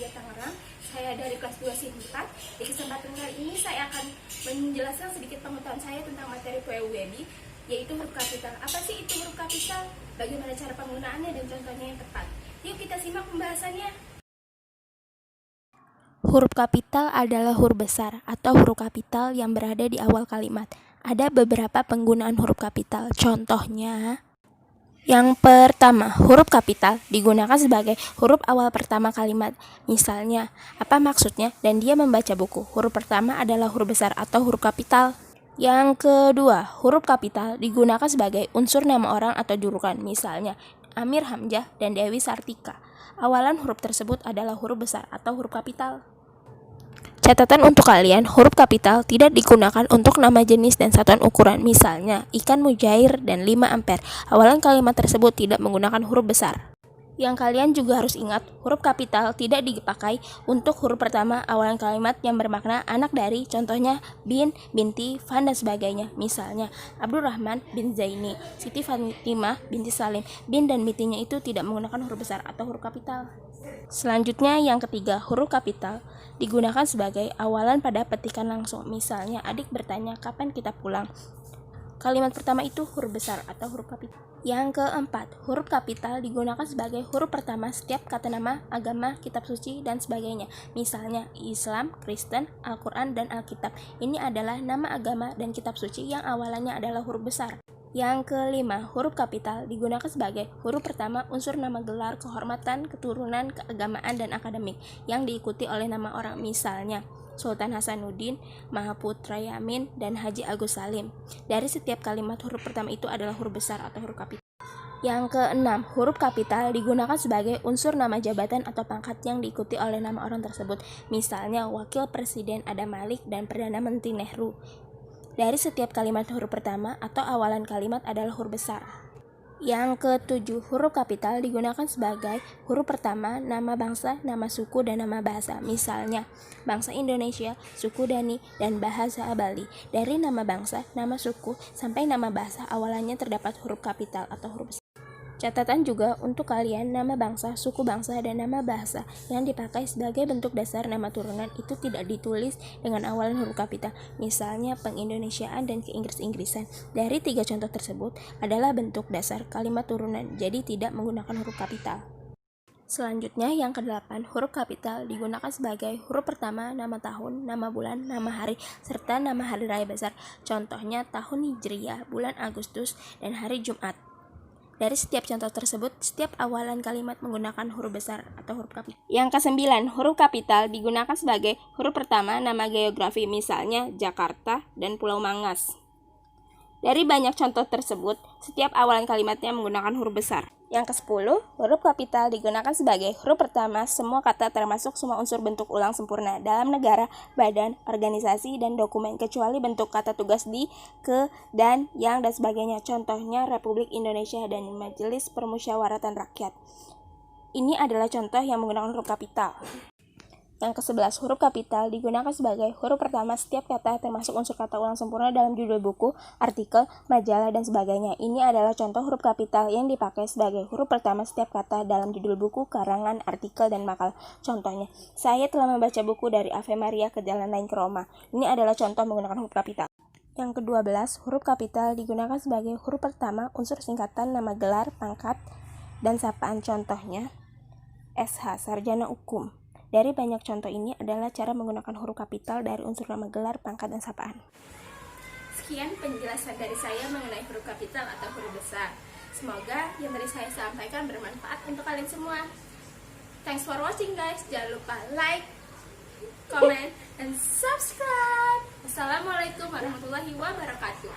Muhammadiyah Tangerang. Saya dari kelas 2 SIP 4. Di kesempatan kali ini saya akan menjelaskan sedikit pengetahuan saya tentang materi PWB, yaitu huruf kapital. Apa sih itu huruf kapital? Bagaimana cara penggunaannya dan contohnya yang tepat? Yuk kita simak pembahasannya. Huruf kapital adalah huruf besar atau huruf kapital yang berada di awal kalimat. Ada beberapa penggunaan huruf kapital. Contohnya, yang pertama, huruf kapital digunakan sebagai huruf awal pertama kalimat. Misalnya, apa maksudnya dan dia membaca buku. Huruf pertama adalah huruf besar atau huruf kapital. Yang kedua, huruf kapital digunakan sebagai unsur nama orang atau julukan. Misalnya, Amir Hamzah dan Dewi Sartika. Awalan huruf tersebut adalah huruf besar atau huruf kapital. Catatan untuk kalian, huruf kapital tidak digunakan untuk nama jenis dan satuan ukuran. Misalnya, ikan mujair dan 5 ampere. Awalan kalimat tersebut tidak menggunakan huruf besar. Yang kalian juga harus ingat, huruf kapital tidak dipakai untuk huruf pertama awalan kalimat yang bermakna anak dari, contohnya bin, binti, fan, dan sebagainya. Misalnya, Abdurrahman bin Zaini, Siti Fatimah binti Salim. Bin dan bintinya itu tidak menggunakan huruf besar atau huruf kapital. Selanjutnya yang ketiga, huruf kapital digunakan sebagai awalan pada petikan langsung. Misalnya, adik bertanya kapan kita pulang. Kalimat pertama itu huruf besar atau huruf kapital. Yang keempat, huruf kapital digunakan sebagai huruf pertama setiap kata nama, agama, kitab suci, dan sebagainya. Misalnya, Islam, Kristen, Al-Quran, dan Alkitab. Ini adalah nama agama dan kitab suci yang awalannya adalah huruf besar. Yang kelima, huruf kapital digunakan sebagai huruf pertama unsur nama gelar, kehormatan, keturunan, keagamaan, dan akademik yang diikuti oleh nama orang. Misalnya, Sultan Hasanuddin, Mahaputra Yamin, dan Haji Agus Salim. Dari setiap kalimat huruf pertama itu adalah huruf besar atau huruf kapital. Yang keenam, huruf kapital digunakan sebagai unsur nama jabatan atau pangkat yang diikuti oleh nama orang tersebut. Misalnya, Wakil Presiden Adam Malik dan Perdana Menteri Nehru. Dari setiap kalimat huruf pertama atau awalan kalimat adalah huruf besar. Yang ketujuh, huruf kapital digunakan sebagai huruf pertama nama bangsa, nama suku, dan nama bahasa. Misalnya, bangsa Indonesia, suku Dani, dan bahasa Bali. Dari nama bangsa, nama suku, sampai nama bahasa awalannya terdapat huruf kapital atau huruf besar. Catatan juga untuk kalian, nama bangsa, suku bangsa, dan nama bahasa yang dipakai sebagai bentuk dasar nama turunan itu tidak ditulis dengan awalan huruf kapital. Misalnya, pengindonesiaan dan keinggris-inggrisan. Dari 3 contoh tersebut adalah bentuk dasar kalimat turunan, jadi tidak menggunakan huruf kapital. Selanjutnya, yang ke-8, huruf kapital digunakan sebagai huruf pertama nama tahun, nama bulan, nama hari, serta nama hari raya besar. Contohnya, tahun Hijriah, bulan Agustus, dan hari Jumat. Dari setiap contoh tersebut, setiap awalan kalimat menggunakan huruf besar atau huruf kapital. Yang ke-9, huruf kapital digunakan sebagai huruf pertama nama geografi, misalnya Jakarta dan Pulau Mangas. Dari banyak contoh tersebut, setiap awalan kalimatnya menggunakan huruf besar. Yang ke-10, huruf kapital digunakan sebagai huruf pertama semua kata termasuk semua unsur bentuk ulang sempurna dalam negara, badan, organisasi, dan dokumen, kecuali bentuk kata tugas di, ke, dan, yang, dan sebagainya. Contohnya Republik Indonesia dan Majelis Permusyawaratan Rakyat. Ini adalah contoh yang menggunakan huruf kapital. Yang ke-11, huruf kapital digunakan sebagai huruf pertama setiap kata termasuk unsur kata ulang sempurna dalam judul buku, artikel, majalah, dan sebagainya. Ini adalah contoh huruf kapital yang dipakai sebagai huruf pertama setiap kata dalam judul buku, karangan, artikel, dan makalah. Contohnya, saya telah membaca buku dari Ave Maria ke Jalan Lain ke Roma. Ini adalah contoh menggunakan huruf kapital. Yang ke-12, huruf kapital digunakan sebagai huruf pertama unsur singkatan nama gelar, pangkat, dan sapaan. Contohnya, SH, Sarjana Hukum. Dari banyak contoh ini adalah cara menggunakan huruf kapital dari unsur nama gelar, pangkat, dan sapaan. Sekian penjelasan dari saya mengenai huruf kapital atau huruf besar. Semoga yang tadi saya sampaikan bermanfaat untuk kalian semua. Thanks for watching guys. Jangan lupa like, comment, dan subscribe. Wassalamualaikum warahmatullahi wabarakatuh.